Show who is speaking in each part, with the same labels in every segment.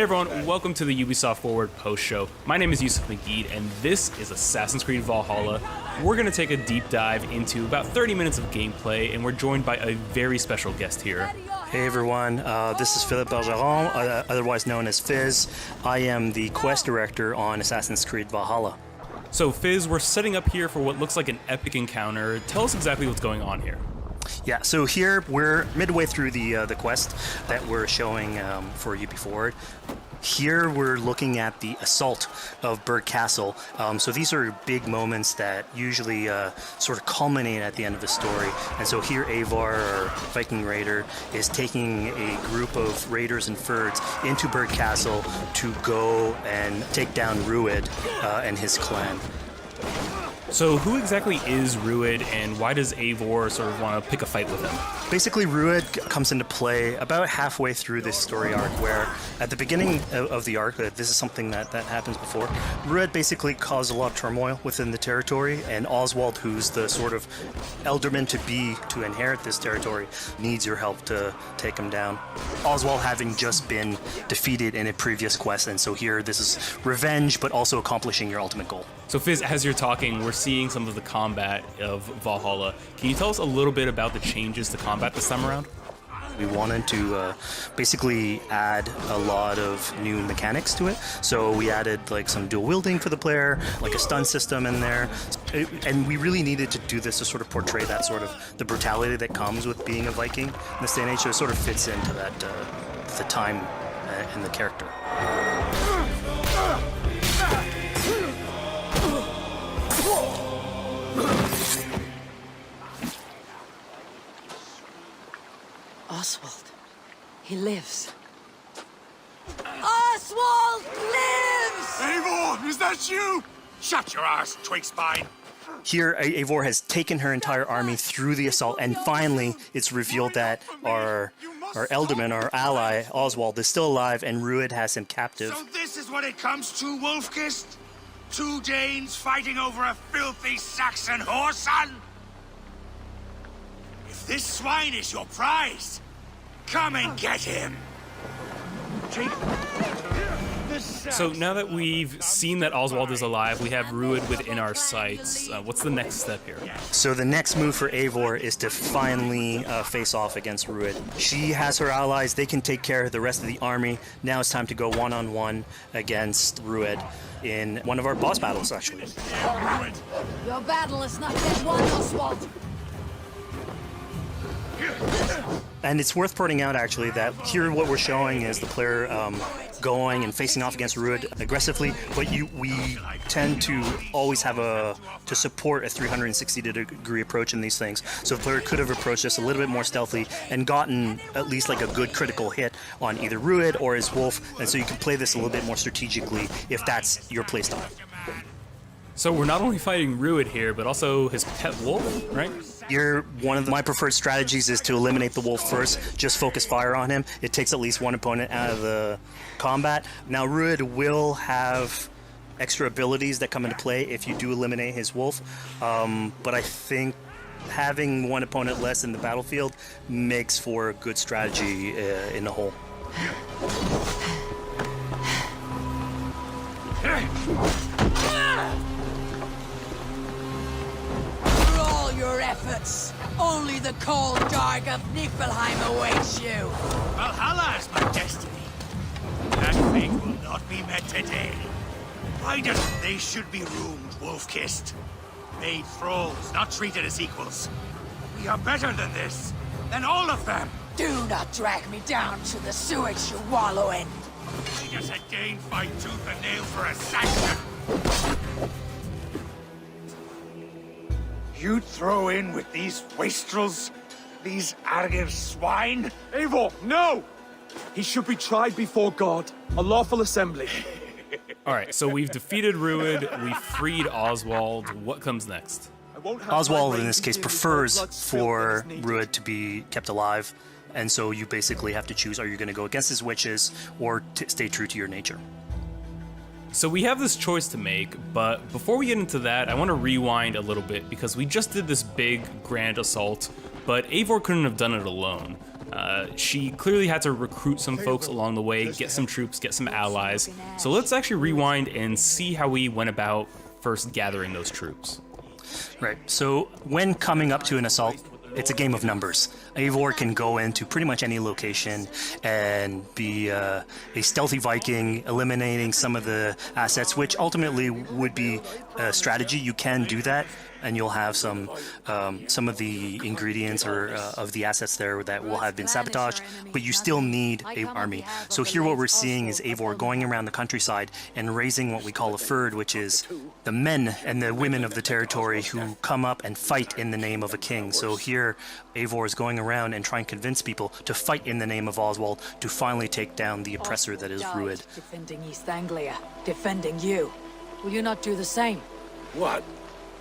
Speaker 1: everyone, welcome to the Ubisoft Forward post show. My name is Yusuf McGee, and this is Assassin's Creed Valhalla. We're going to take a deep dive into about 30 minutes of gameplay, and we're joined by a very special guest here.
Speaker 2: Hey everyone, this is Philippe Bergeron, otherwise known as Fizz. I am the quest director on Assassin's Creed Valhalla.
Speaker 1: So Fizz, we're setting up here for what looks like an epic encounter. Tell us exactly what's going on here.
Speaker 2: Yeah, so here we're midway through the quest that we're showing for UB Forward. Here we're looking at the assault of Berg Castle. So these are big moments that usually sort of culminate at the end of the story. And so here Eivor, our Viking raider, is taking a group of raiders and Fyrds into Berg Castle to go and take down Rued and his clan.
Speaker 1: So who exactly is Rued, and why does Eivor sort of want to pick a fight with him?
Speaker 2: Basically, Rued comes into play about halfway through this story arc, where at the beginning of the arc, this is something that happens before, Rued basically caused a lot of turmoil within the territory, and Oswald, who's the sort of elderman to inherit this territory, needs your help to take him down. Oswald having just been defeated in a previous quest, and so here this is revenge, but also accomplishing your ultimate goal.
Speaker 1: So Fizz, as you're talking, we're seeing some of the combat of Valhalla. Can you tell us a little bit about the changes to combat this time around?
Speaker 2: We wanted to basically add a lot of new mechanics to it. So we added like some dual wielding for the player, like a stun system in there. And we really needed to do this to sort of portray that sort of the brutality that comes with being a Viking in this day and age. So it sort of fits into that the time and the character.
Speaker 3: Oswald. He lives. Oswald lives!
Speaker 4: Eivor, is that you? Shut your ass, twig spine.
Speaker 2: Here, Eivor has taken her entire army through the assault, and finally it's revealed that our Elderman, our ally, Oswald, is still alive, and Rued has him captive.
Speaker 4: So this is what it comes to, Wolfkist? Two Danes fighting over a filthy Saxon whoreson? If this swine is your prize, come and get him!
Speaker 1: So now that we've seen that Oswald is alive, we have Rued within our sights. What's the next step here?
Speaker 2: So the next move for Eivor is to finally face off against Rued. She has her allies, they can take care of the rest of the army. Now it's time to go one-on-one against Rued in one of our boss battles, actually.
Speaker 3: Your battle is not yet won, Oswald.
Speaker 2: And it's worth pointing out, actually, that here what we're showing is the player going and facing off against Rued aggressively, but we tend to always have to support a 360-degree approach in these things. So the player could have approached this a little bit more stealthily and gotten at least like a good critical hit on either Rued or his wolf, and so you can play this a little bit more strategically if that's your playstyle.
Speaker 1: So we're not only fighting Rued here, but also his pet wolf, right?
Speaker 2: One of my preferred strategies is to eliminate the wolf first, just focus fire on him. It takes at least one opponent out of the combat. Now Rued will have extra abilities that come into play if you do eliminate his wolf, but I think having one opponent less in the battlefield makes for a good strategy in the whole.
Speaker 3: Your efforts. Only the cold dark of Niflheim awaits you.
Speaker 4: Valhalla is my destiny. That fate will not be met today. Why doesn't they should be roomed, Wolf-kissed? Made thralls, not treated as equals. We are better than this. Than all of them.
Speaker 3: Do not drag me down to the sewage you wallow in.
Speaker 4: We just a Dane fight tooth and nail for a Saxon. You'd throw in with these wastrels? These Argiv swine?
Speaker 5: Eivor, no! He should be tried before God, a lawful assembly.
Speaker 1: Alright, so we've defeated Rued, we freed Oswald. What comes next?
Speaker 2: Oswald, in this case, prefers for Rued to be kept alive, and so you basically have to choose, are you going to go against his wishes or stay true to your nature?
Speaker 1: So we have this choice to make, but before we get into that, I want to rewind a little bit because we just did this big, grand assault, but Eivor couldn't have done it alone. She clearly had to recruit some folks along the way, get some troops, get some allies. So let's actually rewind and see how we went about first gathering those troops.
Speaker 2: Right. So when coming up to an assault, it's a game of numbers. Eivor can go into pretty much any location and be a stealthy Viking, eliminating some of the assets, which ultimately would be a strategy. You can do that, and you'll have some of the ingredients or of the assets there that will have been sabotaged, but you still need an army. So here what we're seeing is Eivor going around the countryside and raising what we call a fyrd, which is the men and the women of the territory who come up and fight in the name of a king. So here Eivor is going around and trying to convince people to fight in the name of Oswald to finally take down the oppressor that is Rued.
Speaker 3: Defending East Anglia, defending you. Will you not do the same?
Speaker 6: What?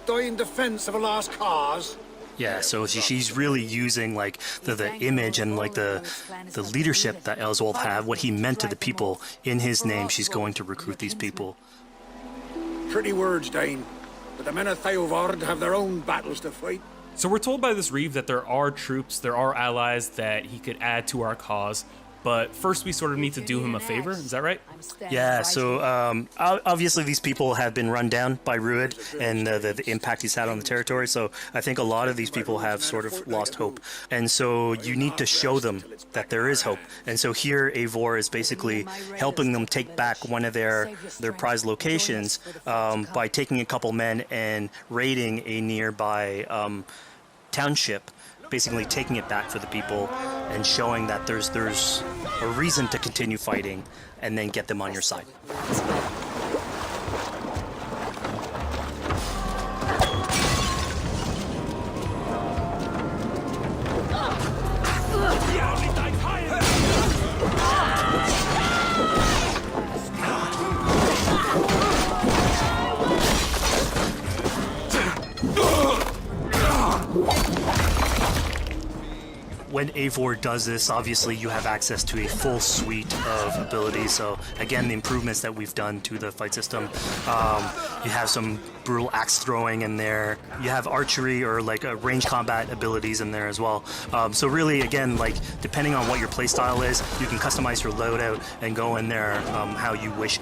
Speaker 6: Die in defense of a lost cause?
Speaker 2: Yeah, so she's really using like the image and like the leadership that Oswald had, what he meant to the people in his name. She's going to recruit these people.
Speaker 6: Pretty words, Dane. But the men of Theovard have their own battles to fight.
Speaker 1: So we're told by this Reeve that there are troops, there are allies that he could add to our cause, but first we sort of need to do him a favor, is that right?
Speaker 2: Yeah, so obviously these people have been run down by Rued and the impact he's had on the territory, so I think a lot of these people have sort of lost hope. And so you need to show them that there is hope. And so here Eivor is basically helping them take back one of their prized locations by taking a couple men and raiding a nearby township, basically taking it back for the people and showing that there's a reason to continue fighting and then get them on your side. When Eivor does this, obviously you have access to a full suite of abilities. So again, the improvements that we've done to the fight system, you have some brutal axe throwing in there. You have archery or like range combat abilities in there as well. So really, again, like depending on what your playstyle is, you can customize your loadout and go in there how you wish.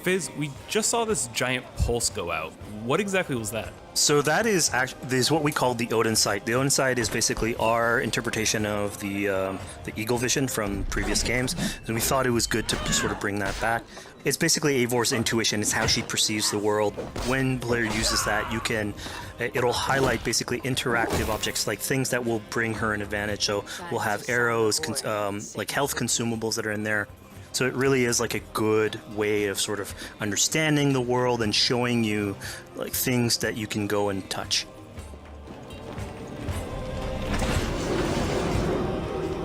Speaker 1: Fizz, we just saw this giant pulse go out. What exactly was that?
Speaker 2: So that is what we call the Odin sight. The Odin sight is basically our interpretation of the eagle vision from previous games, and we thought it was good to sort of bring that back. It's basically Eivor's intuition. It's how she perceives the world. When player uses that, it'll highlight basically interactive objects, like things that will bring her an advantage. So we'll have arrows, like health consumables that are in there. So it really is like a good way of sort of understanding the world and showing you like things that you can go and touch.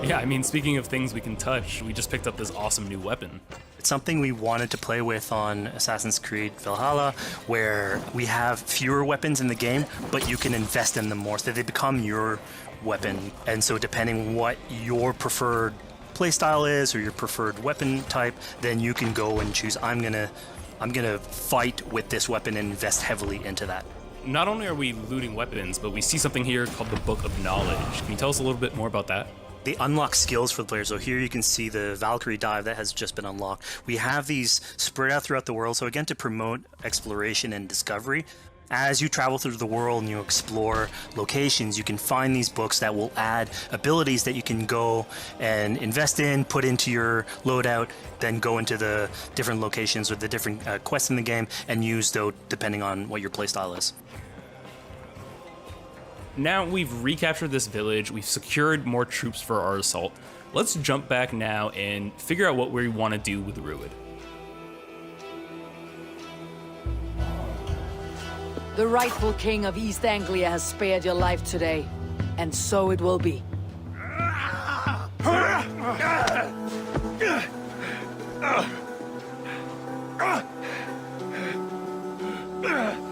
Speaker 1: Yeah, I mean, speaking of things we can touch, we just picked up this awesome new weapon.
Speaker 2: It's something we wanted to play with on Assassin's Creed Valhalla, where we have fewer weapons in the game, but you can invest in them more, so they become your weapon. And so depending what your preferred playstyle is or your preferred weapon type, then you can go and choose, I'm gonna fight with this weapon and invest heavily into that.
Speaker 1: Not only are we looting weapons, but we see something here called the Book of Knowledge. Can you tell us a little bit more about that?
Speaker 2: They unlock skills for the players. So here you can see the Valkyrie dive that has just been unlocked. We have these spread out throughout the world, so again, to promote exploration and discovery. As you travel through the world and you explore locations, you can find these books that will add abilities that you can go and invest in, put into your loadout, then go into the different locations with the different quests in the game and use those depending on what your playstyle is.
Speaker 1: Now we've recaptured this village, we've secured more troops for our assault. Let's jump back now and figure out what we want to do with Rued.
Speaker 3: The rightful king of East Anglia has spared your life today, and so it will be.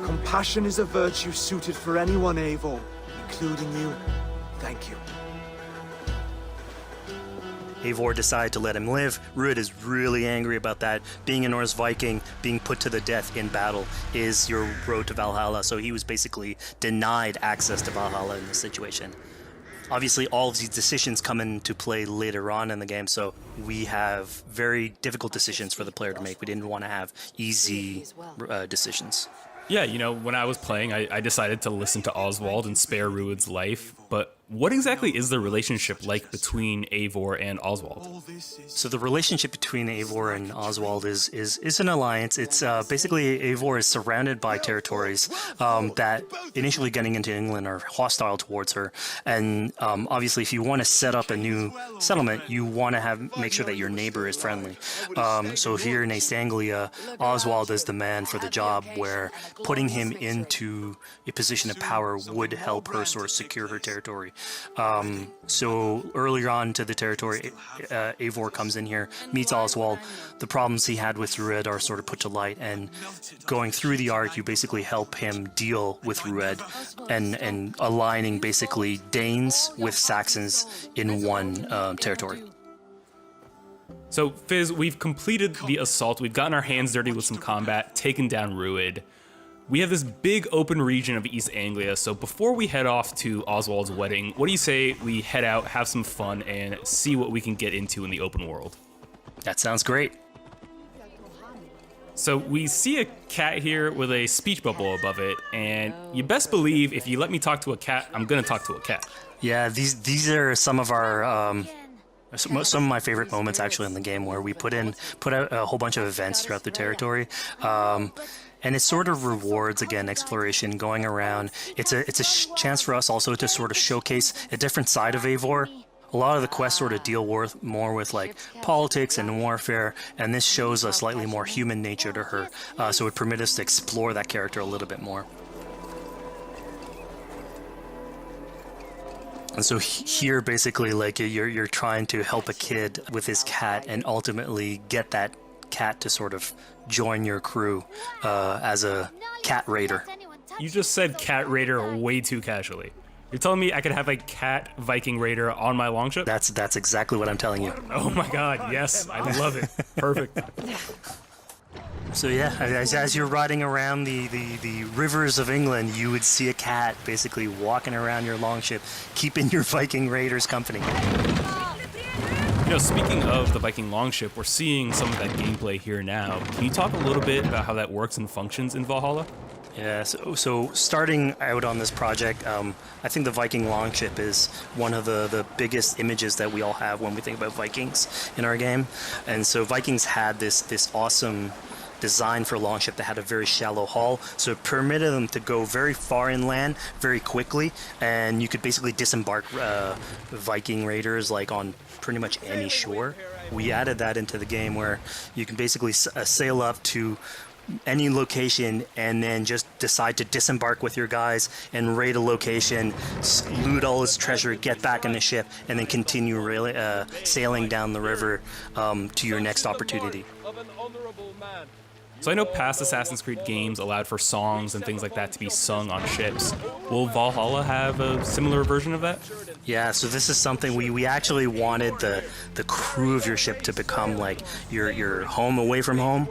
Speaker 5: Compassion is a virtue suited for anyone, Eivor, including you. Thank you.
Speaker 2: Eivor decided to let him live. Ruud is really angry about that. Being a Norse Viking, being put to the death in battle is your road to Valhalla. So he was basically denied access to Valhalla in this situation. Obviously, all of these decisions come into play later on in the game, so we have very difficult decisions for the player to make. We didn't want to have easy decisions.
Speaker 1: Yeah, you know, when I was playing, I decided to listen to Oswald and spare Ruud's life, but what exactly is the relationship like between Eivor and Oswald?
Speaker 2: So the relationship between Eivor and Oswald is an alliance. It's basically Eivor is surrounded by territories that initially getting into England are hostile towards her, and obviously if you want to set up a new settlement, you want to make sure that your neighbor is friendly. So here in East Anglia, Oswald is the man for the job, where putting him into a position of power would help her sort of secure her territory. So earlier on to the territory, Eivor comes in here, meets Oswald. The problems he had with Ruud are sort of put to light, and going through the arc, you basically help him deal with Ruud and aligning basically Danes with Saxons in one territory.
Speaker 1: So, Fizz, we've completed the assault. We've gotten our hands dirty with some combat, taken down Ruud. We have this big open region of East Anglia, so before we head off to Oswald's wedding, what do you say we head out, have some fun, and see what we can get into in the open world?
Speaker 2: That sounds great.
Speaker 1: So we see a cat here with a speech bubble above it, and you best believe if you let me talk to a cat, I'm gonna talk to a cat.
Speaker 2: Yeah, these are some of our some of my favorite moments actually in the game, where we put out a whole bunch of events throughout the territory. And it sort of rewards, again, exploration, going around. It's a chance for us also to sort of showcase a different side of Eivor. A lot of the quests sort of deal more with like politics and warfare, and this shows a slightly more human nature to her. So it permits us to explore that character a little bit more. And so here, basically, like you're trying to help a kid with his cat, and ultimately get that cat to sort of join your crew as a cat raider.
Speaker 1: You just said cat raider way too casually. You're telling me I could have a cat Viking raider on my longship?
Speaker 2: That's exactly what I'm telling you.
Speaker 1: Oh my god, yes, I love it. Perfect.
Speaker 2: So yeah, as you're riding around the rivers of England, you would see a cat basically walking around your longship, keeping your Viking raiders company.
Speaker 1: You know, speaking of the Viking longship, we're seeing some of that gameplay here now. Can you talk a little bit about how that works and functions in Valhalla?
Speaker 2: Yeah, so starting out on this project, I think the Viking longship is one of the biggest images that we all have when we think about Vikings in our game. And so Vikings had this awesome design for a longship that had a very shallow hull, so it permitted them to go very far inland very quickly, and you could basically disembark Viking raiders like on pretty much any shore. We added that into the game, where you can basically sail up to any location and then just decide to disembark with your guys and raid a location, loot all its treasure, get back in the ship, and then continue sailing down the river to your next opportunity.
Speaker 1: So I know past Assassin's Creed games allowed for songs and things like that to be sung on ships. Will Valhalla have a similar version of that?
Speaker 2: Yeah, so this is something we actually wanted the crew of your ship to become like your home away from home.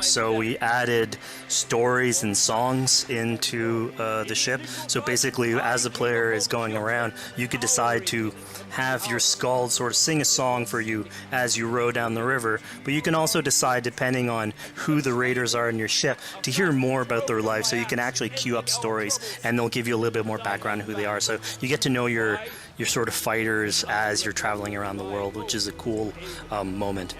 Speaker 2: So we added stories and songs into the ship. So basically, as the player is going around, you could decide to have your skald sort of sing a song for you as you row down the river. But you can also decide, depending on who the raiders are in your ship, to hear more about their life. So you can actually queue up stories, and they'll give you a little bit more background on who they are. So you get to know your sort of fighters as you're traveling around the world, which is a cool moment.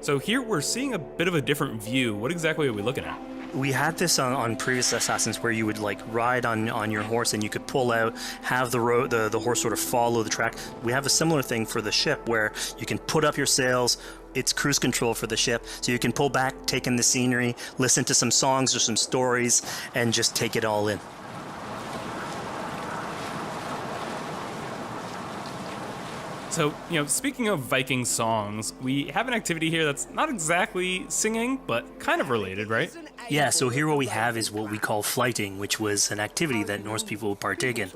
Speaker 1: So here we're seeing a bit of a different view. What exactly are we looking at?
Speaker 2: We had this on previous Assassins, where you would like ride on your horse, and you could pull out, have the horse sort of follow the track. We have a similar thing for the ship, where you can put up your sails. It's cruise control for the ship, so you can pull back, take in the scenery, listen to some songs or some stories, and just take it all in.
Speaker 1: So, you know, speaking of Viking songs, we have an activity here that's not exactly singing, but kind of related, right?
Speaker 2: Yeah, so here what we have is what we call flighting, which was an activity that Norse people would partake in.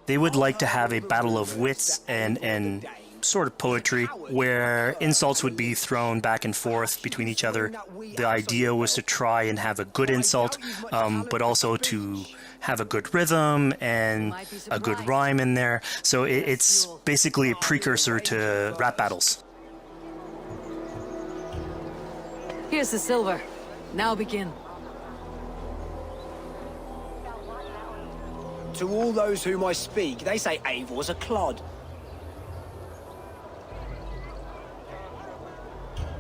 Speaker 2: They would like to have a battle of wits and sort of poetry where insults would be thrown back and forth between each other. The idea was to try and have a good insult, but also to have a good rhythm and a good rhyme in there. So it's basically a precursor to rap battles.
Speaker 7: Here's the silver. Now begin.
Speaker 8: To all those whom I speak, they say Eivor's a clod.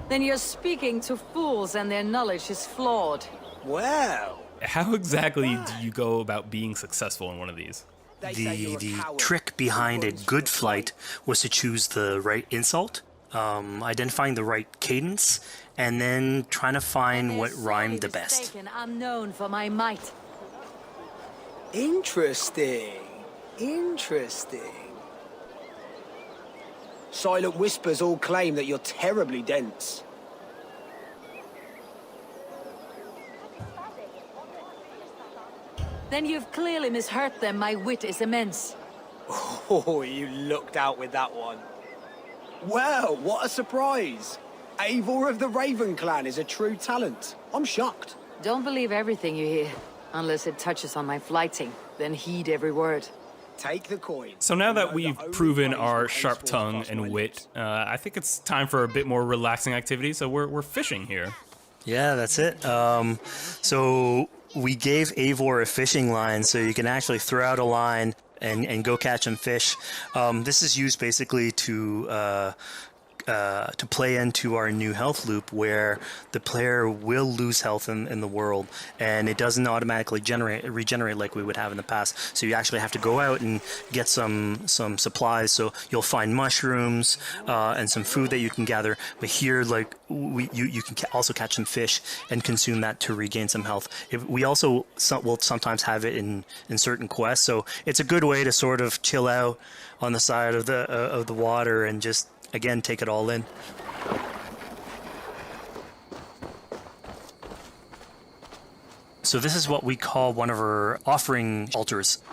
Speaker 7: Then you're speaking to fools and their knowledge is flawed.
Speaker 8: Well,
Speaker 1: How exactly do you go about being successful in one of these?
Speaker 2: The trick behind a good flight was to choose the right insult, identifying the right cadence, and then trying to find what rhymed the best.
Speaker 7: I'm known for my might.
Speaker 8: interesting. Interesting. Silent whispers all claim that you're terribly dense.
Speaker 7: Then you've clearly misheard them. My wit is immense.
Speaker 8: Oh, you looked out with that one. Well, what a surprise. Eivor of the Raven Clan is a true talent. I'm shocked.
Speaker 7: Don't believe everything you hear, unless it touches on my flighting. Then heed every word.
Speaker 8: Take the coin.
Speaker 1: So now that we've proven our sharp tongue and wit, I think it's time for a bit more relaxing activity. So we're fishing here.
Speaker 2: Yeah, that's it. So we gave Eivor a fishing line, so you can actually throw out a line and go catch some fish. This is used basically to play into our new health loop, where the player will lose health in the world, and it doesn't automatically regenerate like we would have in the past. So you actually have to go out and get some supplies. So you'll find mushrooms and some food that you can gather. But here, like you can also catch some fish and consume that to regain some health. We also will sometimes have it in certain quests. So it's a good way to sort of chill out on the side of the water and just, again, take it all in. So this is what we call one of our offering altars.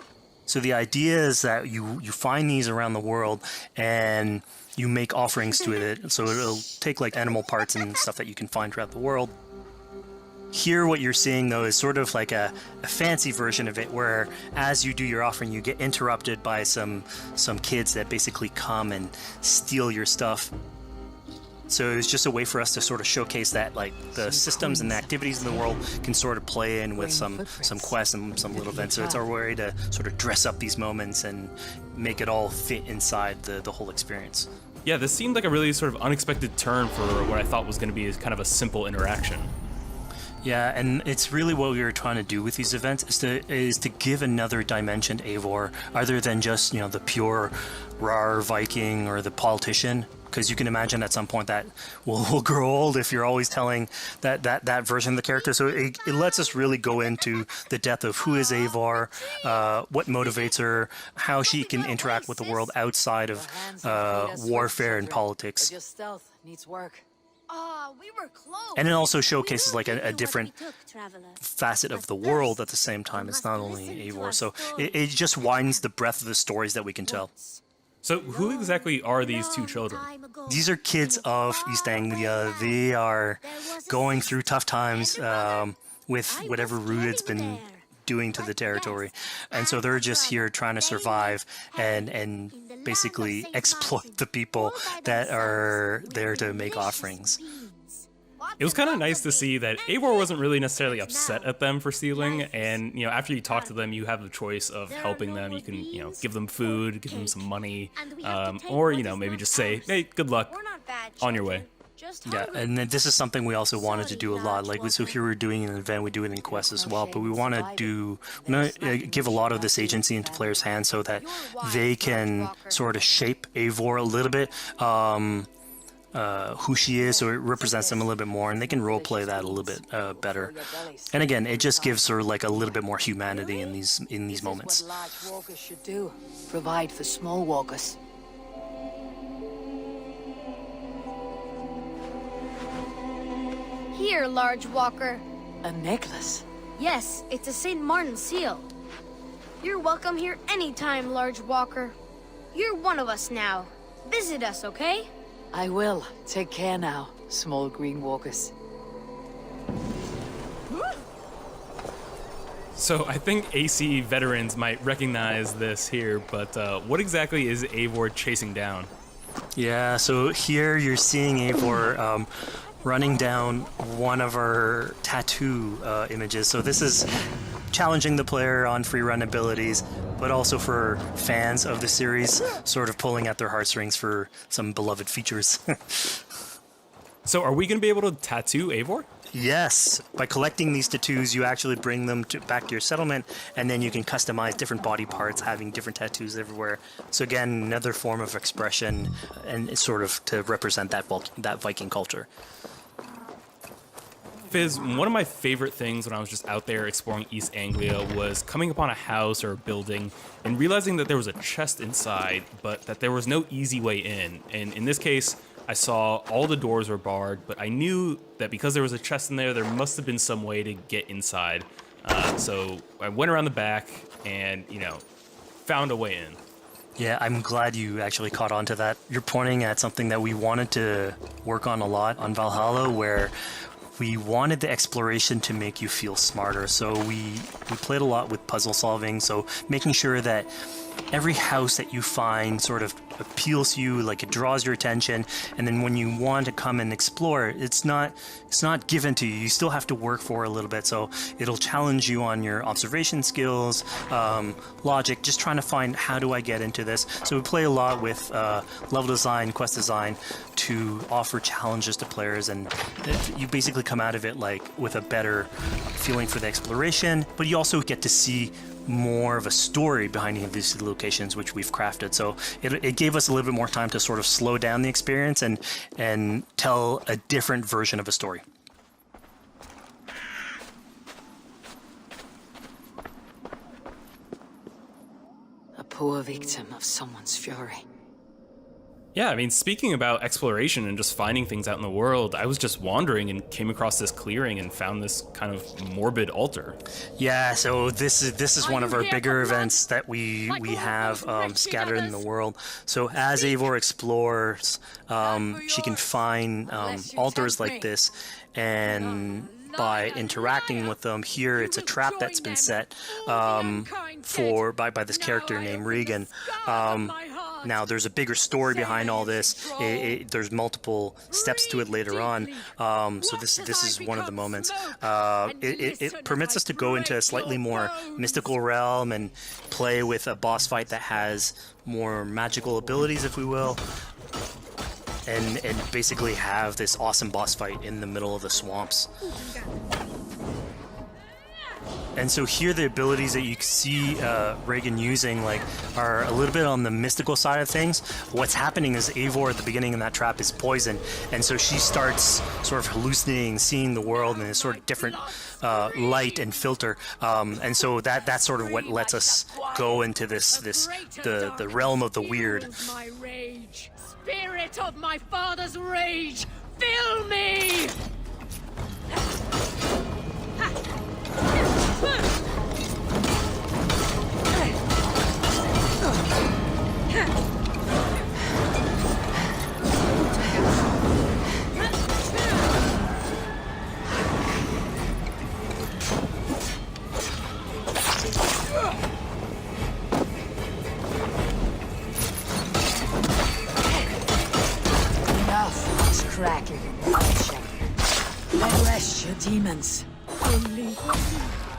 Speaker 2: So the idea is that you find these around the world and you make offerings to it. So it'll take like animal parts and stuff that you can find throughout the world. Here what you're seeing though is sort of like a fancy version of it, where as you do your offering you get interrupted by some kids that basically come and steal your stuff. So it's just a way for us to sort of showcase that like the systems and the activities in the world can sort of play in with some quests and some little events. So it's our way to sort of dress up these moments and make it all fit inside the whole experience.
Speaker 1: Yeah, this seemed like a really sort of unexpected turn for what I thought was going to be kind of a simple interaction.
Speaker 2: Yeah, and it's really what we were trying to do with these events is to give another dimension to Eivor, other than just, you know, the pure rar Viking or the politician. Because you can imagine at some point that will grow old if you're always telling that version of the character. So it lets us really go into the depth of who is Eivor, what motivates her, how she can interact with the world outside of warfare and politics.
Speaker 7: Your stealth needs work.
Speaker 3: We were close.
Speaker 2: And it also showcases like a different facet of the world at the same time. It's not only Eivor. So it just widens the breadth of the stories that we can tell.
Speaker 1: So who exactly are these two children?
Speaker 2: These are kids of East Anglia. They are going through tough times with whatever Rued's been doing to the territory. And so they're just here trying to survive and basically exploit the people that are there to make offerings.
Speaker 1: It was kind of nice to see that Eivor wasn't really necessarily upset at them for stealing, and, you know, after you talk to them, you have the choice of helping them. You can, you know, give them food, give them some money, or, you know, maybe just say, hey, good luck, on your way.
Speaker 2: Yeah, and then this is something we also wanted to do a lot. Like, so here we're doing an event, we do it in quests as well, but we want to give a lot of this agency into players' hands so that they can sort of shape Eivor a little bit. Who she is, so it represents them a little bit more, and they can roleplay that a little bit better. And again, it just gives her like a little bit more humanity in these moments.
Speaker 7: What large walkers should do. Provide for small walkers.
Speaker 9: Here, large walker.
Speaker 7: A necklace.
Speaker 9: Yes, it's a St. Martin seal. You're welcome here anytime, Large Walker. You're one of us now. Visit us, okay?
Speaker 7: I will. Take care now, small green walkers.
Speaker 1: So I think AC veterans might recognize this here, but what exactly is Eivor chasing down?
Speaker 2: Yeah, so here you're seeing Eivor running down one of our tattoo images. So this is challenging the player on free run abilities, but also for fans of the series, sort of pulling at their heartstrings for some beloved features.
Speaker 1: So are we going to be able to tattoo Eivor?
Speaker 2: Yes, by collecting these tattoos, you actually bring them back to your settlement, and then you can customize different body parts, having different tattoos everywhere. So again, another form of expression, and it's sort of to represent that Viking culture.
Speaker 1: Fizz, one of my favorite things when I was just out there exploring East Anglia was coming upon a house or a building and realizing that there was a chest inside, but that there was no easy way in. And in this case, I saw all the doors were barred, but I knew that because there was a chest in there, there must have been some way to get inside. So I went around the back and, found a way in.
Speaker 2: Yeah, I'm glad you actually caught on to that. You're pointing at something that we wanted to work on a lot on Valhalla, where we wanted the exploration to make you feel smarter. So we played a lot with puzzle solving, so making sure that every house that you find sort of appeals to you, like it draws your attention, and then when you want to come and explore, it's not given to you. You still have to work for it a little bit, so it'll challenge you on your observation skills, logic, just trying to find how do I get into this. So we play a lot with level design, quest design to offer challenges to players, and you basically come out of it like with a better feeling for the exploration, but you also get to see more of a story behind these locations, which we've crafted. So it gave us a little bit more time to sort of slow down the experience and tell a different version of a story.
Speaker 7: A poor victim of someone's fury.
Speaker 1: Yeah, I mean, speaking about exploration and just finding things out in the world, I was just wandering and came across this clearing and found this kind of morbid altar.
Speaker 2: Yeah, so this is one of our bigger events that we have scattered in the world. So as Eivor explores, she can find altars like this, and by interacting with them, here it's a trap that's been set by this character named Regan. Now, there's a bigger story behind all this. There's multiple steps to it later on. So this is one of the moments. It permits us to go into a slightly more mystical realm and play with a boss fight that has more magical abilities, if we will. And basically have this awesome boss fight in the middle of the swamps. And so here the abilities that you see Reagan using are a little bit on the mystical side of things. What's happening is Eivor at the beginning in that trap is poisoned, and so she starts sort of hallucinating, seeing the world in a sort of different light and filter. And so that's sort of what lets us go into the realm of the weird.
Speaker 3: My rage, spirit of my father's rage, fill me!
Speaker 7: Enough is crackling and bloodshed. Let rest your demons.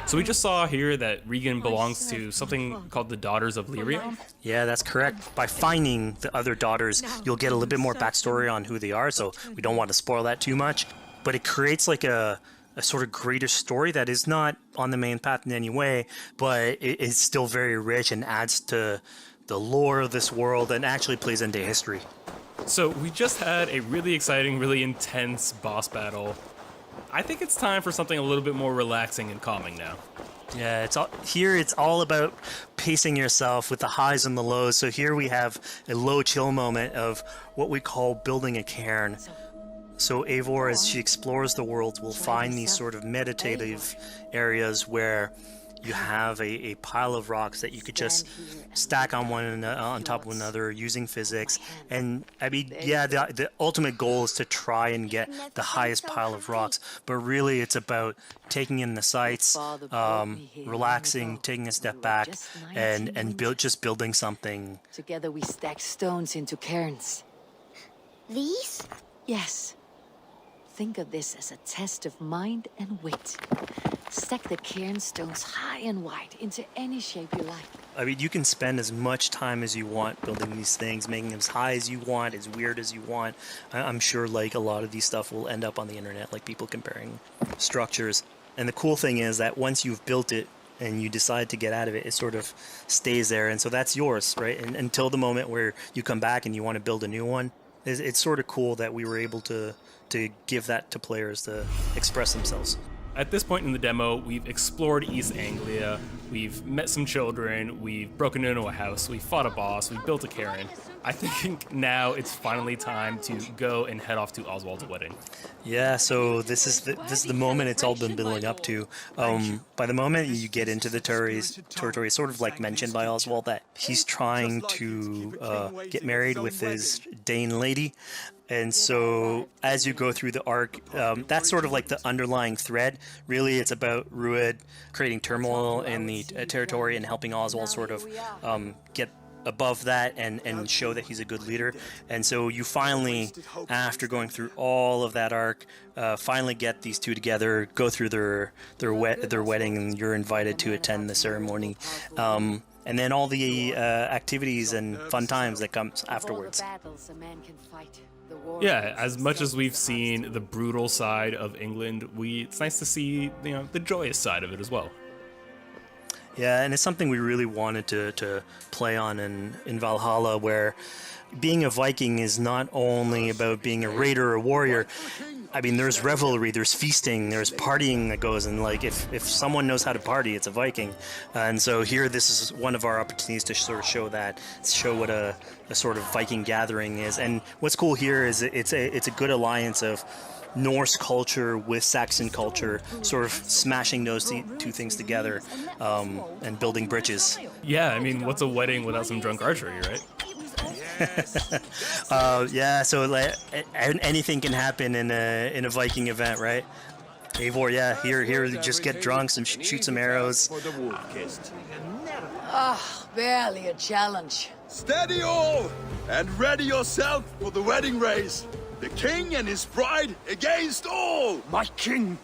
Speaker 1: So we just saw here that Regan belongs to something called the Daughters of Lyrium.
Speaker 2: Yeah, that's correct. By finding the other daughters, you'll get a little bit more backstory on who they are, so we don't want to spoil that too much. But it creates like a sort of greater story that is not on the main path in any way, but it is still very rich and adds to the lore of this world and actually plays into history.
Speaker 1: So we just had a really exciting, really intense boss battle. I think it's time for something a little bit more relaxing and calming now.
Speaker 2: Yeah, it's all about pacing yourself with the highs and the lows. So here we have a low chill moment of what we call building a cairn. So Eivor, as she explores the world, will find these sort of meditative areas where you have a pile of rocks that you could just stack on top of one another using physics. And I mean, yeah, the ultimate goal is to try and get the highest pile of rocks, but really it's about taking in the sights, relaxing, taking a step back, and just building something.
Speaker 7: Together we stack stones into cairns.
Speaker 9: These?
Speaker 7: Yes. Think of this as a test of mind and wit. Stack the cairn stones high and wide into any shape you like.
Speaker 2: I mean, you can spend as much time as you want building these things, making them as high as you want, as weird as you want. I'm sure like a lot of these stuff will end up on the internet, like people comparing structures. And the cool thing is that once you've built it and you decide to get out of it, it sort of stays there. And so that's yours, right? And until the moment where you come back and you want to build a new one, it's sort of cool that we were able to give that to players to express themselves.
Speaker 1: At this point in the demo, we've explored East Anglia, we've met some children, we've broken into a house, we fought a boss, we built a cairn. I think now it's finally time to go and head off to Oswald's wedding.
Speaker 2: Yeah, so this is the moment it's all been building up to. By the moment you get into the territory, it's sort of like mentioned by Oswald that he's trying to get married with his Dane lady. And so as you go through the arc, that's sort of like the underlying thread. Really, it's about Rued creating turmoil in the territory and helping Oswald sort of get above that and show that he's a good leader. And so you finally, after going through all of that arc, finally get these two together, go through their wedding, and you're invited to attend the ceremony. And then all the activities and fun times that comes afterwards.
Speaker 1: Yeah, as much as we've seen the brutal side of England, it's nice to see, the joyous side of it as well.
Speaker 2: Yeah, and it's something we really wanted to play on in Valhalla, where being a Viking is not only about being a raider or a warrior. I mean, there's revelry, there's feasting, there's partying that goes, and like if someone knows how to party, it's a Viking. And so here, this is one of our opportunities to sort of show what a sort of Viking gathering is. And what's cool here is it's a good alliance of Norse culture with Saxon culture, sort of smashing those two things together and building bridges.
Speaker 1: Yeah, I mean, what's a wedding without some drunk archery, right?
Speaker 2: Yeah, so like, anything can happen in a Viking event, right? Eivor, yeah, here, just get drunk, shoot some arrows.
Speaker 3: Barely a challenge.
Speaker 10: Steady all, and ready yourself for the wedding race. The king and his bride against all!
Speaker 6: My king!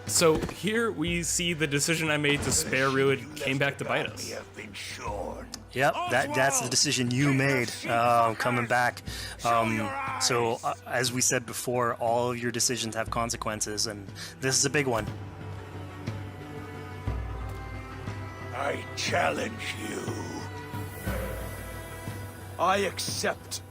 Speaker 1: So here we see the decision I made to spare Rued came back to bite us.
Speaker 2: Yep, that's the decision you made, coming back. So as we said before, all of your decisions have consequences, and this is a big one.
Speaker 4: I challenge you.
Speaker 5: I accept.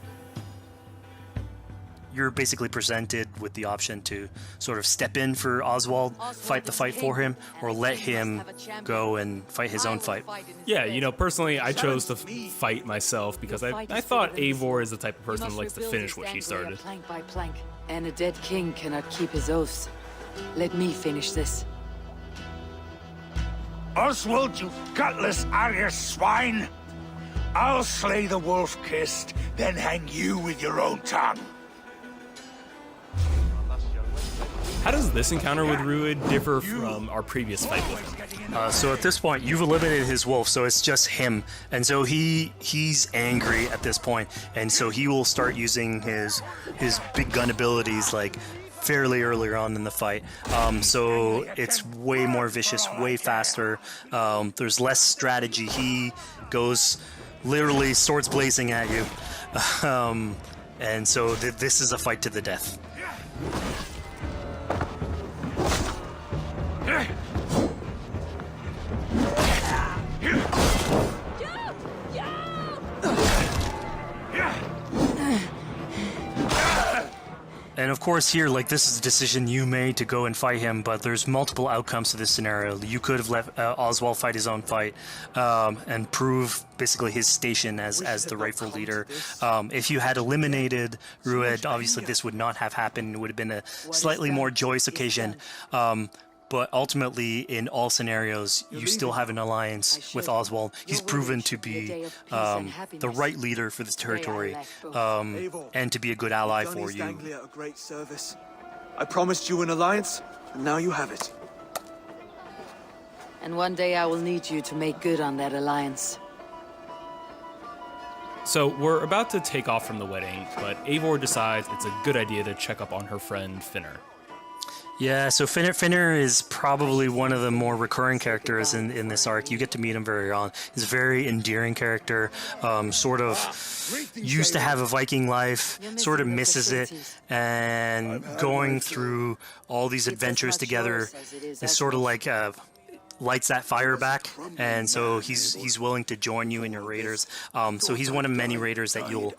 Speaker 2: You're basically presented with the option to sort of step in for Oswald, fight the fight for him, or let him go and fight his own fight.
Speaker 1: Yeah, personally, I chose to fight myself because I thought Eivor is the type of person who likes to finish what she started.
Speaker 7: Plank by plank, and a dead king cannot keep his oaths. Let me finish this.
Speaker 4: Oswald, you gutless Arya swine! I'll slay the wolf-kissed, then hang you with your own tongue.
Speaker 1: How does this encounter with Rued differ from our previous fight with him?
Speaker 2: So at this point, you've eliminated his wolf, so it's just him. And so he's angry at this point, and so he will start using his big gun abilities like fairly earlier on in the fight. So it's way more vicious, way faster. There's less strategy. He goes literally swords blazing at you. And so this is a fight to the death. And of course, here, like, this is a decision you made to go and fight him, but there's multiple outcomes to this scenario. You could have let Oswald fight his own fight and prove basically his station as the rightful leader. If you had eliminated Rued, obviously this would not have happened. It would have been a slightly more joyous occasion. But ultimately, in all scenarios, you still have an alliance with Oswald. He's proven to be the right leader for this territory and to be a good ally for you.
Speaker 5: A great service. I promised you an alliance, and now you have it.
Speaker 7: And one day I will need you to make good on that alliance.
Speaker 1: So we're about to take off from the wedding, but Eivor decides it's a good idea to check up on her friend Finner.
Speaker 2: Yeah, so Finner is probably one of the more recurring characters in this arc. You get to meet him very early on. He's a very endearing character, sort of used to have a Viking life, sort of misses it, and going through all these adventures together is sort of like lights that fire back, and so he's willing to join you in your raiders. So he's one of many raiders that you'll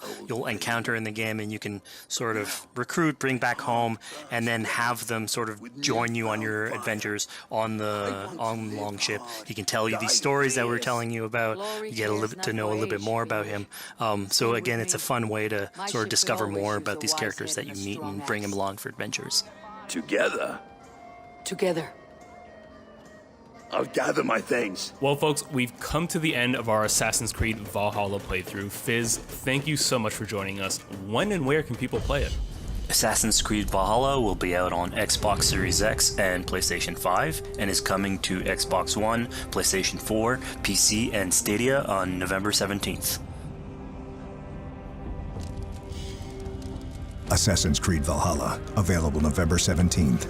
Speaker 2: encounter in the game, and you can sort of recruit, bring back home, and then have them sort of join you on your adventures on the Longship. He can tell you these stories that we're telling you about. You get to know a little bit more about him. So again, it's a fun way to sort of discover more about these characters that you meet and bring them along for adventures.
Speaker 10: Together, I'll gather my things.
Speaker 1: Well, folks, we've come to the end of our Assassin's Creed Valhalla playthrough. Fizz, thank you so much for joining us. When and where can people play it?
Speaker 2: Assassin's Creed Valhalla will be out on Xbox Series X and PlayStation 5, and is coming to Xbox One, PlayStation 4, PC, and Stadia on November 17th.
Speaker 11: Assassin's Creed Valhalla, available November 17th.